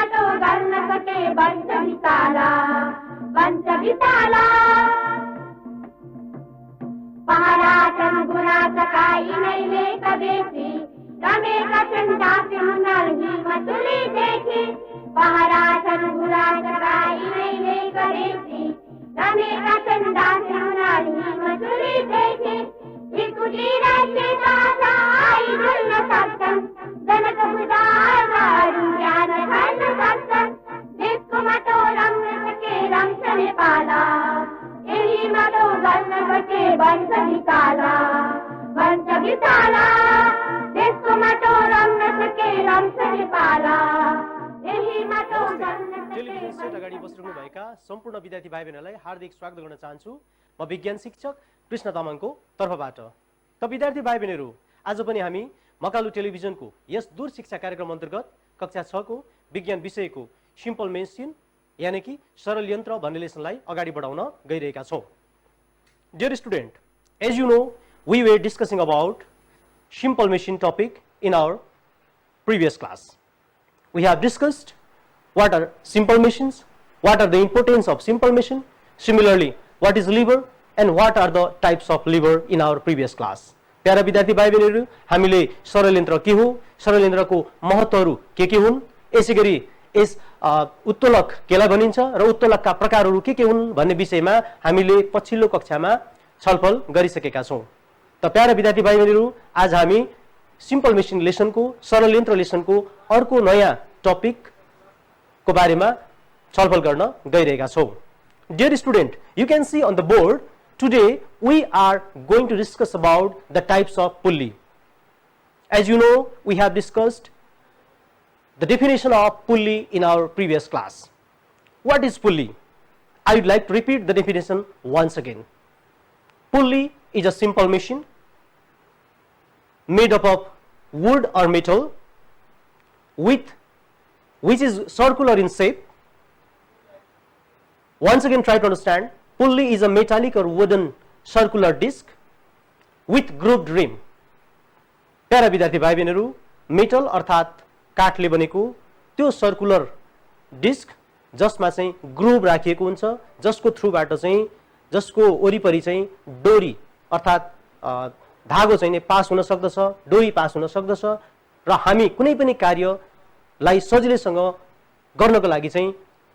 माटो गर्न सके वंश विशाला पहारा छन् गुना सकाइनैले कदेशी रमेका छन् दासी हुनर हिमतुली देखि पहारा छन् गुना सकाइनैले कदेशी रमेका छन् दासी हुनर हिमतुली देखि इकुटी राज्य दासा आई झुल्न सक्छन् जनक बुदाहरू ज्ञान गर्न सक्छन् देशको माटो रम्न सके रम्छ नेपाला यही माटो गर्न सके वंश विशाला देशको माटो रम्न सके रम्छ नेपाला यही माटो गर्न टेलिभिजन सेट अगाडि बसिरहनु भएका सम्पूर्ण विद्यार्थी भाइ बहिनीलाई हार्दिक स्वागत गर्न चाहन्छु म विज्ञान शिक्षक कृष्ण तामाङको तर्फबाट। त विद्यार्थी भाइ बहिनीहरू, आज पनि हामी मकालु टेलिभिजनको यस दूर शिक्षा कार्यक्रम अन्तर्गत कक्षा 6 को विज्ञान विषयको सिम्पल मेसिन यानी कि सरल यन्त्र भन्ने लेसनलाई अगाडि बढाउन गइरहेका छौं। Dear student, as you know, we were discussing about simple machine topic in our previous class. We have discussed what are simple machines, what are the importance of simple machine, similarly what is lever and what are the types of lever in our previous class. प्यारा विद्यार्थी भाइ बहिनीहरू, हामीले सरल यन्त्र के हो, सरल यन्त्रको महत्त्वहरू के हुन्, यसैगरी यस उत्तोलक केलाई भनिन्छ र उत्तोलकका प्रकारहरू के हुन् भन्ने विषयमा हामीले पछिल्लो कक्षामा छलफल गरिसकेका छौं। त प्यारा विद्यार्थी भाइ बहिनीहरू, आज हामी सिम्पल मेसिन लेसनको सरल यन्त्र लेसनको अर्को नयाँ टपिक को बारेमा छलफल गर्न गइरहेका छौं। Dear student, you can see on the board today we are going to discuss about the types of pulley. As you know, we have discussed the definition of pulley in our previous class. What is pulley? I would like to repeat the definition once again. Pulley is a simple machine made up of wood or metal which is circular in shape. Once again, try to understand. Pulley is a metallic or wooden circular disc with grooved rim. प्यारा विद्यार्थी भाइ बहिनीहरू, metal अर्थात काठले बनेको त्यो circular disc जसमा चाहिँ groove राखिएको हुन्छ, जसको थ्रुबाट चाहिँ जसको वरिपरि चाहिँ डोरी अर्थात धागो चाहिँ पास हुन सक्दछ, डोरी पास हुन सक्दछ र हामी कुनै पनि कार्यलाई सजिलैसँग गर्नको लागि चाहिँ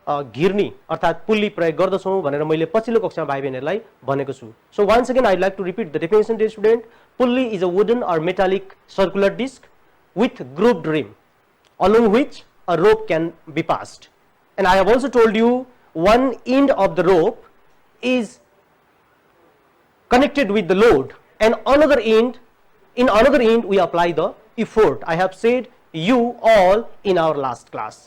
घिर्नी अर्थात पुल्ली प्रयोग गर्दछौं भनेर मैले पछिल्लो कक्षामा भाइ बहिनीहरूलाई भनेको छु। So once again I would like to repeat the definition, dear student. Pulley is a wooden or metallic circular disc with grooved rim along which a rope can be passed. And I have also told you one end of the rope is connected with the load and in another end we apply the effort. I have said you all in our last class.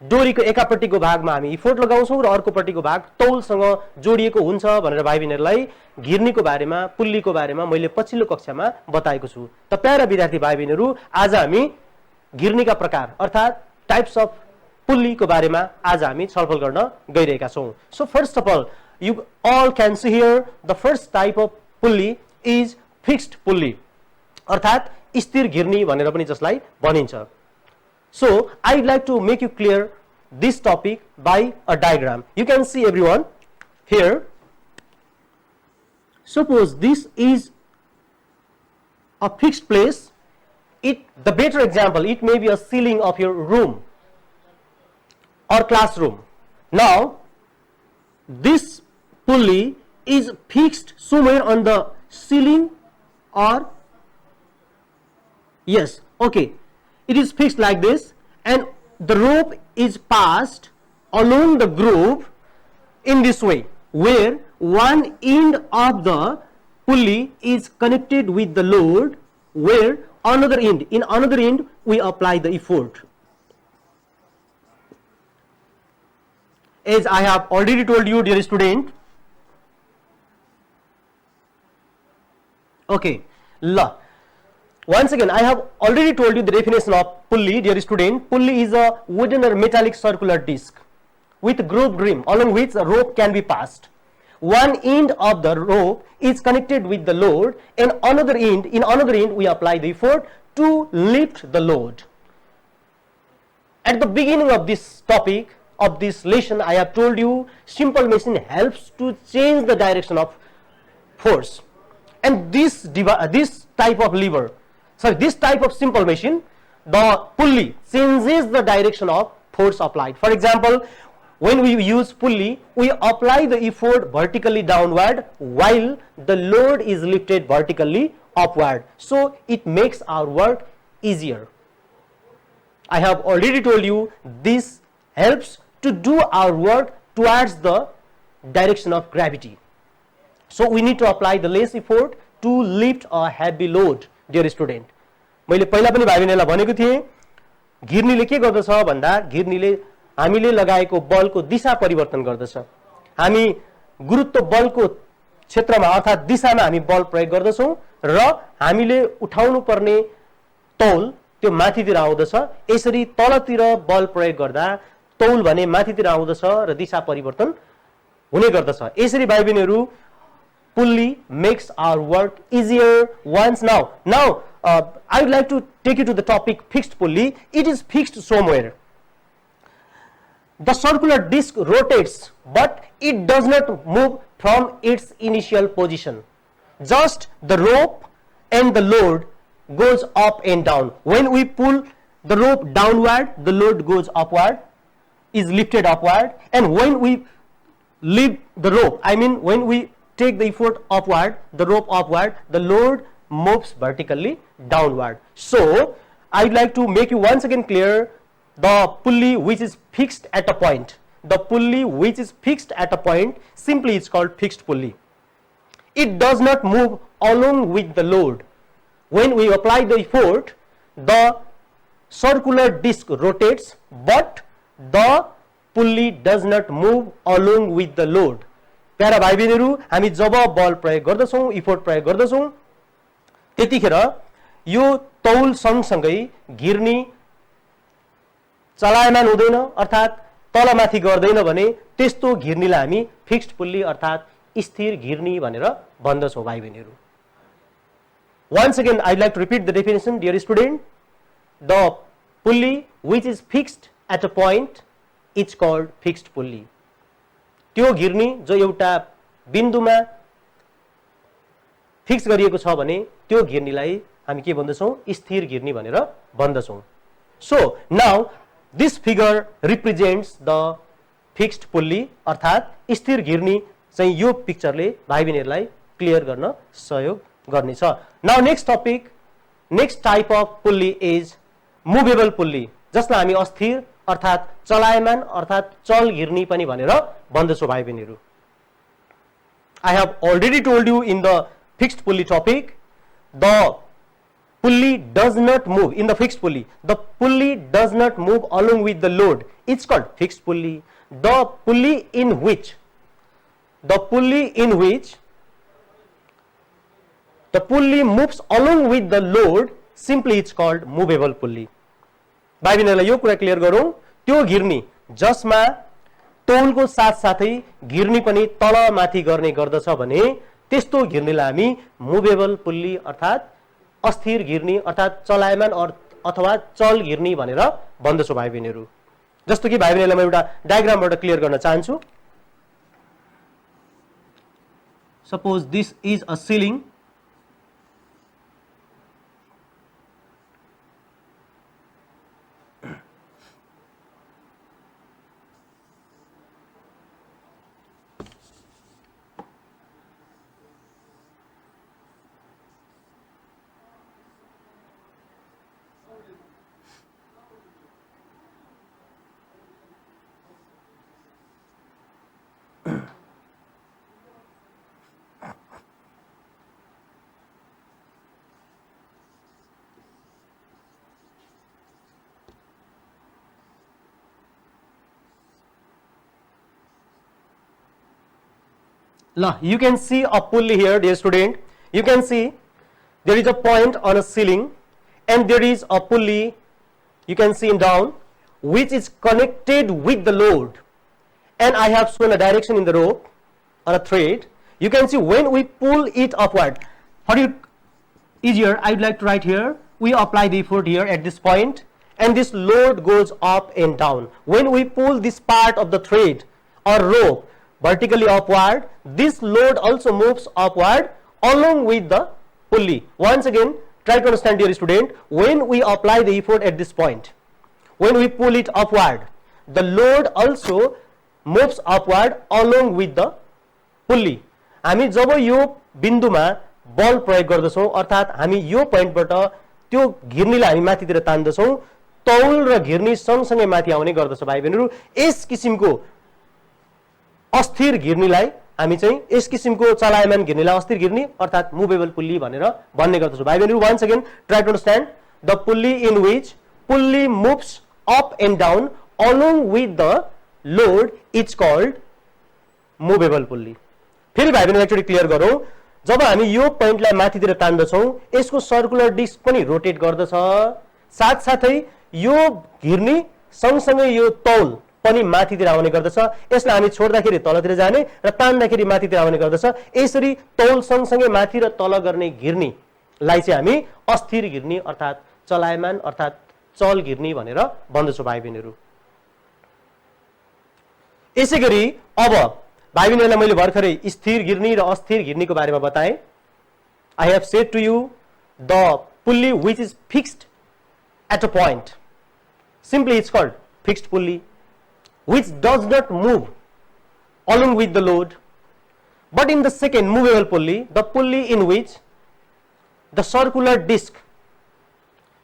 डोरीको एकापट्टिको भागमा हामी effort लगाउँछौं र अर्कोपट्टिको भाग तौलसँग जोडिएको हुन्छ भनेर भाइ बहिनीहरूलाई घिर्नीको बारेमा, पुल्लीको बारेमा मैले पछिल्लो कक्षामा बताएको छु। त प्यारा विद्यार्थी भाइ बहिनीहरू, आज हामी घिर्नीका प्रकार अर्थात टाइप्स अफ पुल्लीको बारेमा आज हामी छलफल गर्न गइरहेका छौं। So first of all, you all can see here the first type of pulley is fixed pulley अर्थात स्थिर घिर्नी भनेर पनि जसलाई भनिन्छ। So I would like to make you clear this topic by a diagram. You can see everyone here. Suppose this is a fixed place. The better example, it may be a ceiling of your room or classroom. Now this pulley is fixed somewhere on the ceiling or yes, okay. It is fixed like this and the rope is passed along the groove in this way, where one end of the pulley is connected with the load, where in another end we apply the effort. As I have already told you, dear student, okay, once again, I have already told you the definition of pulley, dear student. Pulley is a wooden or metallic circular disc with grooved rim along which a rope can be passed. One end of the rope is connected with the load and in another end we apply the effort to lift the load. At the beginning of this topic, of this lesson, I have told you simple machine helps to change the direction of force. And this type of lever, sorry, this type of simple machine, the pulley changes the direction of force applied. For example, when we use pulley, we apply the effort vertically downward while the load is lifted vertically upward. So it makes our work easier. I have already told you this helps to do our work towards the direction of gravity. So we need to apply the less effort to lift a heavy load, dear student. मैले पहिला पनि भाइ बहिनीलाई भनेको थिएँ, घिर्नीले के गर्दछ भन्दा घिर्नीले हामीले लगाएको बलको दिशा परिवर्तन गर्दछ। हामी गुरुत्व बलको क्षेत्रमा अर्थात दिशामा हामी बल प्रयोग गर्दछौं र हामीले उठाउनु पर्ने तौल त्यो माथितिर आउँदछ। यसरी तलतिर बल प्रयोग गर्दा तौल भने माथितिर आउँदछ र दिशा परिवर्तन हुने गर्दछ। यसरी भाइ बहिनीहरू pulley makes our work easier once now. Now, I would like to take you to the topic fixed pulley. It is fixed somewhere. The circular disc rotates, but it does not move from its initial position. Just the rope and the load goes up and down. When we pull the rope downward, the load goes upward, is lifted upward, and when we lift the rope, I mean when we take the effort upward, the rope upward, the load moves vertically downward. So, I would like to make you once again clear the pulley which is fixed at a point. The pulley which is fixed at a point, simply it's called fixed pulley. It does not move along with the load. When we apply the effort, the circular disc rotates, but the pulley does not move along with the load. प्यारा भाइ बहिनीहरू, हामी जब बल प्रयोग गर्दछौं, effort प्रयोग गर्दछौं, त्यतिखेर यो तौल सँगसँगै घिर्नी चलायमान हुँदैन अर्थात तलमाथि गर्दैन भने त्यस्तो घिर्नीलाई हामी फिक्स्ड पुल्ली अर्थात स्थिर घिर्नी भनेर भन्दछौं भाइ बहिनीहरू। Once again, I'd like to repeat the definition, dear student. The pulley which is fixed at a point, it's called fixed pulley. त्यो घिर्नी जो एउटा बिन्दुमा फिक्स गरिएको छ भने त्यो घिर्नीलाई हामी के भन्दछौं, स्थिर घिर्नी भनेर भन्दछौं। So now this figure represents the fixed pulley अर्थात स्थिर घिर्नी चाहिँ यो पिक्चरले भाइ बहिनीहरुलाई क्लियर गर्न सहयोग गर्नेछ। Now next topic, next type of pulley is movable pulley, जसलाई हामी अस्थिर अर्थात चलायमान अर्थात चल घिर्नी पनि भनेर भन्दछौं भाइ बहिनीहरु। I have already told you in the fixed pulley topic, the pulley does not move in the fixed pulley. The pulley does not move along with the load. It's called fixed pulley. The pulley in which the pulley moves along with the load, simply it's called movable pulley. भाइ बहिनीहरुलाई यो कुरा clear गरौं, त्यो घिर्नी जसमा तौलको साथसाथै घिर्नी पनि तलमाथि गर्ने गर्दछ भने त्यस्तो घिर्नीलाई हामी मुभेबल पुल्ली अर्थात अस्थिर घिर्नी अर्थात चलायमान अथवा चल घिर्नी भनेर भन्दछौं भाइ बहिनीहरु। जस्तो कि भाइ बहिनीहरुलाई म एउटा डायग्रामबाट क्लियर गर्न चाहन्छु। Suppose this is a ceiling, now you can see a pulley here, dear student. You can see there is a point on a ceiling and there is a pulley, you can see down, which is connected with the load, and I have shown a direction in the rope or a thread. You can see when we pull it upward, for you easier I would like to write here, we apply the effort here at this point and this load goes up and down. When we pull this part of the thread or rope vertically upward, this load also moves upward along with the pulley. Once again, try to understand, dear student, when we apply the effort at this point, when we pull it upward, the load also moves upward along with the pulley. हामी जब यो बिन्दुमा बल प्रयोग गर्दछौं, अर्थात हामी यो पोइन्टबाट त्यो घिर्नीलाई हामी माथितिर तान्दछौं, तौल र घिर्नी सँगसँगै माथि आउने गर्दछ भाइ बहिनीहरु। यस किसिमको अस्थिर घिर्नीलाई हामी चाहिँ यस किसिमको चलायमान घिर्नीलाई अस्थिर घिर्नी अर्थात मुभेबल पुल्ली भनेर भन्ने गर्दछौं भाइ बहिनीहरु। Once again try to understand the pulley in which pulley moves up and down along with the load it's called movable pulley. फेरि भाइ बहिनीलाई एकचोटी क्लियर गरौँ, जब हामी यो पोइन्टलाई माथितिर तान्दछौं, यसको सर्कुलर डिस्क पनि रोटेट गर्दछ, साथसाथै यो घिर्नी सँगसँगै यो तौल पनि माथितिर आउने गर्दछ। यसलाई हामी छोड्दाखेरि तलतिर जाने र तान्दाखेरि माथितिर आउने गर्दछ। यसरी तौल सँगसँगै माथि र तल गर्ने घिर्नीलाई चाहिँ हामी अस्थिर घिर्नी अर्थात चलायमान अर्थात चल घिर्नी भनेर भन्दछौं भाइ बहिनीहरु। यसैगरी अब भाइ बहिनीहरुलाई मैले भर्खरै स्थिर घिर्नी र अस्थिर घिर्नीको बारेमा बताएँ। I have said to you the pulley which is fixed at a point, simply it's called fixed pulley, which does not move along with the load. But in the second movable pulley, the pulley in which the circular disc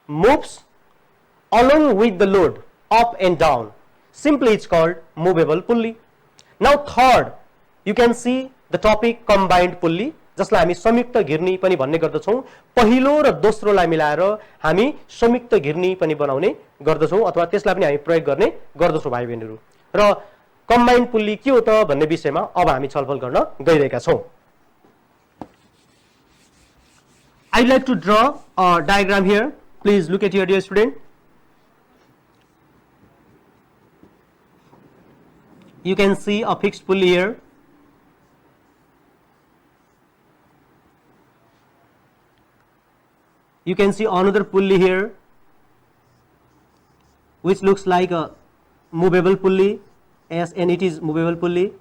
moves along with the load up and down, simply it's called movable pulley. Now third, you can see the topic combined pulley, जसलाई हामी संयुक्त घिर्नी पनि भन्ने गर्दछौं। पहिलो र दोस्रोलाई मिलाएर हामी संयुक्त घिर्नी पनि बनाउने गर्दछौं अथवा त्यसलाई पनि हामी प्रयोग गर्ने गर्दछौं भाइ बहिनीहरु। र कम्बाइन्ड पुल्ली के हो त भन्ने विषयमा अब हामी छलफल गर्न गइरहेका छौं। I would like to draw a diagram here. Please look at here, dear student. You can see a fixed pulley here. You can see another pulley here which looks like a movable pulley, as and it is movable pulley.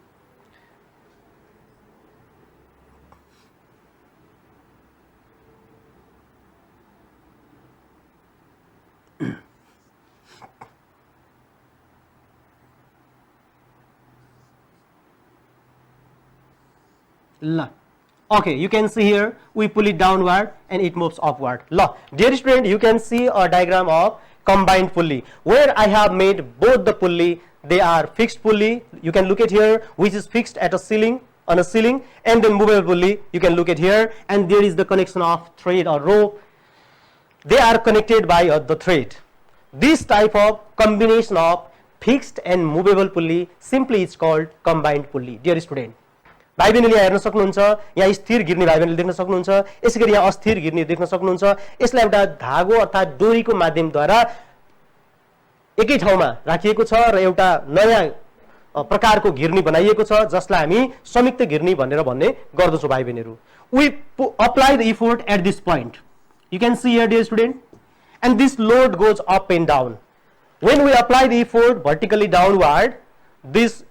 Okay, you can see here we pull it downward and it moves upward. Dear student, you can see a diagram of combined pulley where I have made both the pulley. They are fixed pulley. You can look at here which is fixed at a ceiling, on a ceiling, and then movable pulley. You can look at here, and there is the connection of thread or rope. They are connected by the thread. This type of combination of fixed and movable pulley simply is called combined pulley. Dear student, भाइ बहिनीले हेर्न सक्नुहुन्छ, यहाँ स्थिर घिर्नी भाइ बहिनीले देख्न सक्नुहुन्छ, यसैगरी यहाँ अस्थिर घिर्नी देख्न सक्नुहुन्छ। यसलाई एउटा धागो अर्थात डोरीको माध्यमद्वारा एकै ठाउँमा राखिएको छ र एउटा नयाँ प्रकारको घिर्नी बनाइएको छ जसलाई हामी संयुक्त घिर्नी भनेर भन्ने गर्दछौं भाइ बहिनीहरु। We apply the effort at this point. You can see here, dear student, and this load goes up and down. When we apply the effort vertically downward, this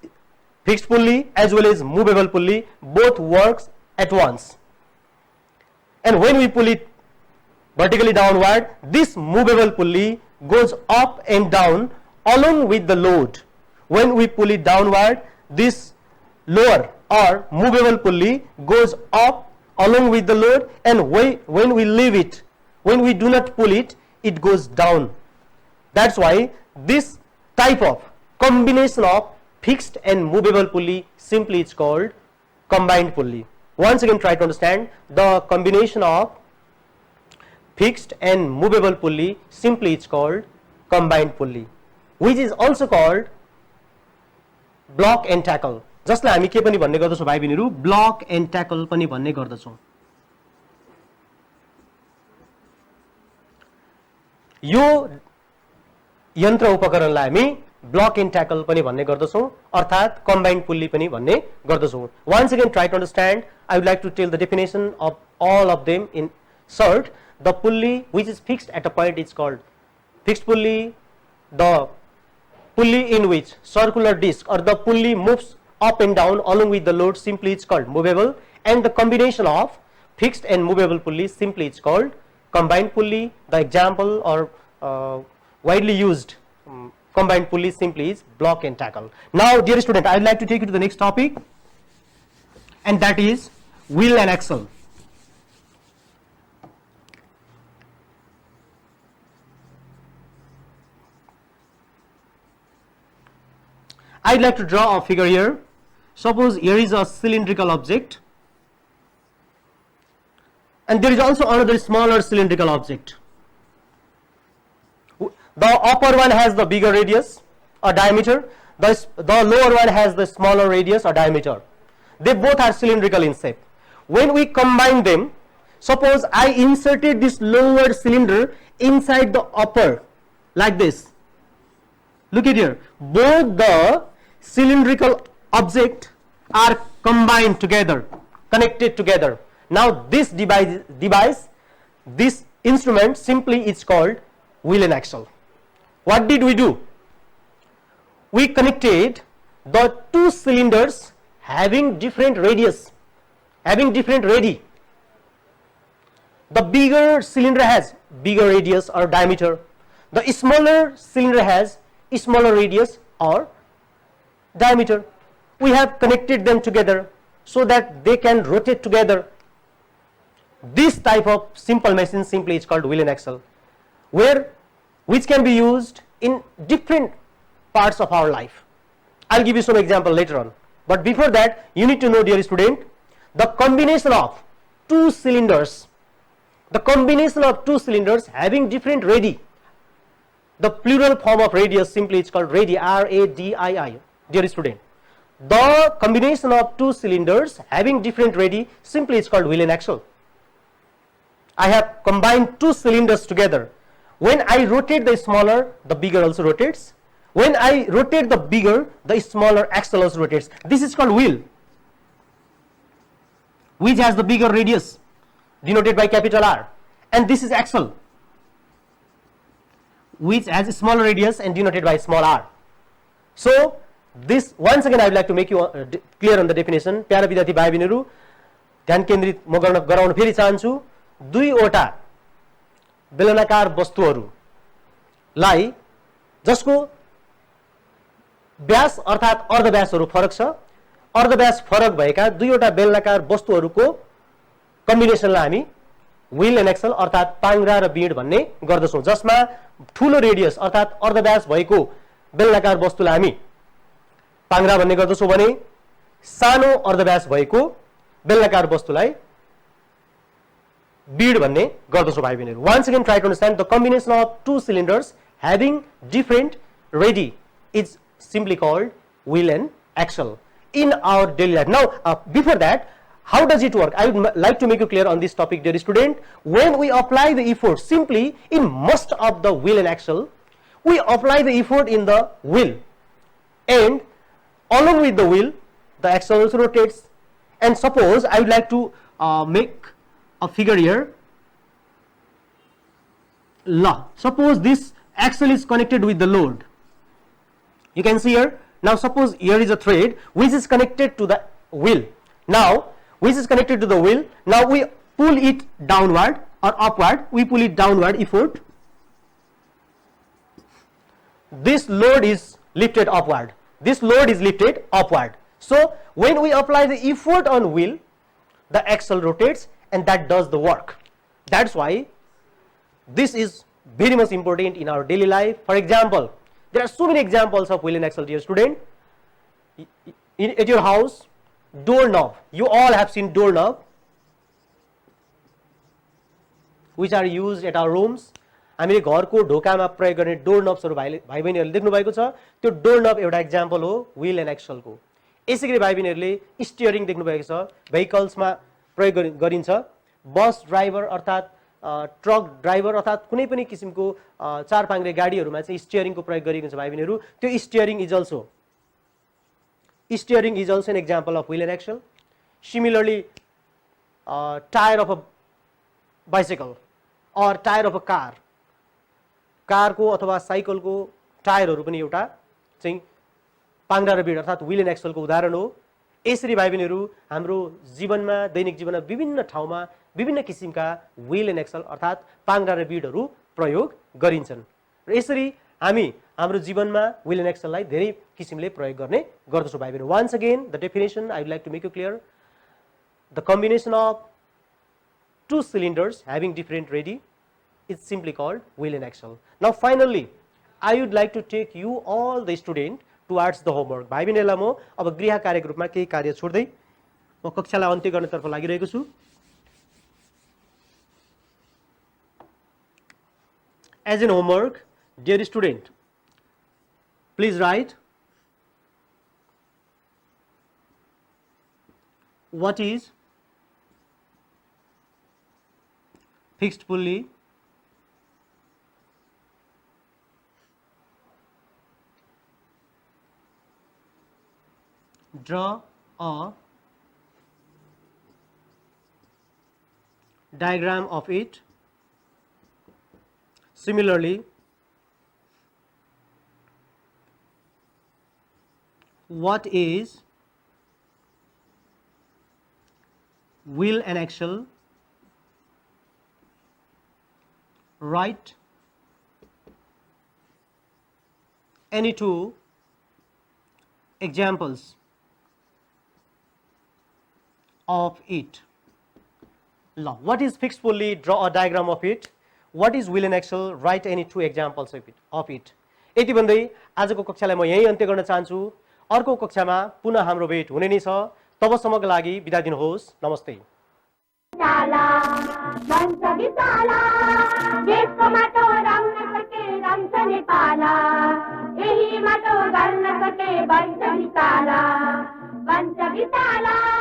fixed pulley as well as movable pulley both works at once. And when we pull it vertically downward, this movable pulley goes up and down along with the load. When we pull it downward, this lower or movable pulley goes up along with the load, and when we leave it, when we do not pull it, it goes down. That's why this type of combination of fixed and movable pulley simply it's called combined pulley. Once again, try to understand the combination of fixed and movable pulley simply it's called combined pulley, which is also called block and tackle. जसलाई हामी के पनि भन्ने गर्दछौं भाइ बहिनीहरु, block end tackle पनि भन्ने गर्दछौं। यो यन्त्र उपकरणलाई हामी ब्लक एन्ड ट्याकल पनि भन्ने गर्दछौं अर्थात कम्बाइन्ड पुल्ली पनि भन्ने गर्दछौं। Once again, try to understand. I would like to tell the definition of all of them in short. The pulley which is fixed at a point is called fixed pulley, the pulley in which circular disc or the pulley moves up and down along with the load simply is called movable, and the combination of fixed and movable pulley simply is called combined pulley. The example or widely used combined pulley simply is block and tackle. Now dear student, I would like to take you to the next topic, and that is wheel and axle. I'd like to draw a figure here. Suppose here is a cylindrical object, and there is also another smaller cylindrical object. The upper one has the bigger radius or diameter, the lower one has the smaller radius or diameter. They both are cylindrical in shape. When we combine them, suppose I inserted this lower cylinder inside the upper like this. Look at here, both the cylindrical object are combined together, connected together. Now this device, this instrument simply is called wheel and axle. What did we do? We connected the two cylinders having different radius, having different radii. The bigger cylinder has bigger radius or diameter. The smaller cylinder has smaller radius or diameter. We have connected them together so that they can rotate together. This type of simple machine simply is called wheel and axle, which can be used in different parts of our life. I'll give you some example later on. But before that, you need to know, dear student, the combination of two cylinders, having different radii. The plural form of radius simply is called radii, R-A-D-I-I, dear student. The combination of two cylinders having different radii simply is called wheel and axle. I have combined two cylinders together. When I rotate the smaller, the bigger also rotates. When I rotate the bigger, the smaller axle also rotates. This is called wheel, which has the bigger radius denoted by capital R, and this is axle, which has a smaller radius and denoted by small r. So this, once again I would like to make you clear on the definition. प्यारा विद्यार्थी भाइ बहिनीहरु, ध्यान केन्द्रित म गराउन फेरि चाहन्छु। दुईवटा बेलनाकार वस्तुहरुलाई जसको व्यास अर्थात अर्धव्यासहरु फरक छ, अर्धव्यास फरक भएका दुईवटा बेलनाकार वस्तुहरुको कम्बिनेसनलाई हामी व्हील एन्ड एक्सल अर्थात पाङ्ग्रा र बीड भन्ने गर्दछौं, जसमा ठूलो रेडियस अर्थात अर्धव्यास भएको बेलनाकार वस्तुलाई हामी पाङ्ग्रा भन्ने गर्दछौं भने सानो अर्धव्यास भएको बेलनाकार वस्तुलाई बीड भन्ने गर्दछौं भाइ बहिनीहरु। Once again try to understand the combination of two cylinders having different radii is simply called wheel and axle in our daily life. Now before that, how does it work? I would like to make you clear on this topic, dear student. When we apply the effort, simply in most of the wheel and axle, we apply the effort in the wheel, and along with the wheel, the axle also rotates. And suppose I would like to make a figure here. Suppose this axle is connected with the load. You can see here. Now suppose here is a thread which is connected to the wheel. Now which is connected to the wheel. Now we pull it downward or upward. We pull it downward effort. This load is lifted upward. This load is lifted upward. So when we apply the effort on wheel, the axle rotates and that does the work. That's why this is very much important in our daily life. For example, there are so many examples of wheel and axle, dear student. At your house, doorknob. You all have seen doorknob, which are used at our rooms. हामीले घरको ढोकामा प्रयोग गर्ने डोरनब्सहरु भाइ बहिनीहरुले देख्नु भएको छ। त्यो डोरनब एउटा एक्जाम्पल हो व्हील एन्ड एक्सलको। यसैगरी भाइ बहिनीहरुले स्टियरिङ देख्नु भएको छ, भेहिकल्समा प्रयोग गरिन्छ। बस ड्राइभर अर्थात ट्रक ड्राइभर अर्थात कुनै पनि किसिमको चार पाङ्ग्रे गाडीहरुमा चाहिँ स्टियरिङको प्रयोग गरिन्छ भाइ बहिनीहरु। त्यो steering is also an example of wheel and axle. Similarly, tire of a bicycle or tire of a car कारको अथवा साइकलको टायरहरू पनि एउटा चाहिँ पाङ्ग्रा र बिड अर्थात् व्हील एन्ड एक्सलको उदाहरण हो। यसरी भाइ बहिनीहरू हाम्रो जीवनमा दैनिक जीवनमा विभिन्न ठाउँमा विभिन्न किसिमका व्हील एन्ड एक्सल अर्थात् पाङ्ग्रा र बिडहरू प्रयोग गरिन्छन् र यसरी हामी हाम्रो जीवनमा व्हील एन्ड एक्सललाई धेरै किसिमले प्रयोग गर्ने गर्दछौँ भाइ बहिनी। Once again the definition I would like to make you clear, the combination of two cylinders having different radii is simply called wheel and axle. Now finally I would like to take you all the student towards the homework. भाइ बहिनीलाई म अब गृह कार्यको रूपमा केही कार्य छोड्दै म कक्षालाई अन्त्य गर्नतर्फ लागिरहेको छु। As an homework, dear student, please write what is fixed pulley, draw a diagram of it. Similarly, what is wheel and axle? Write any two examples of it. Now, what is fixed pulley? Draw a diagram of it. What is wheel and axle? Write any two examples of it. यति भन्दै आजको कक्षालाई म यही अन्त्य गर्न चाहन्छु। अर्को कक्षामा पुनः हाम्रो भेट हुने नै छ। तबसम्मको लागि बिदा दिनुहोस्। नमस्ते। देशको माटो रङ्ग सके रङ्छ नेपाला, यही माटो गर्न सके बन्छ विशाला, बन्छ विशाला।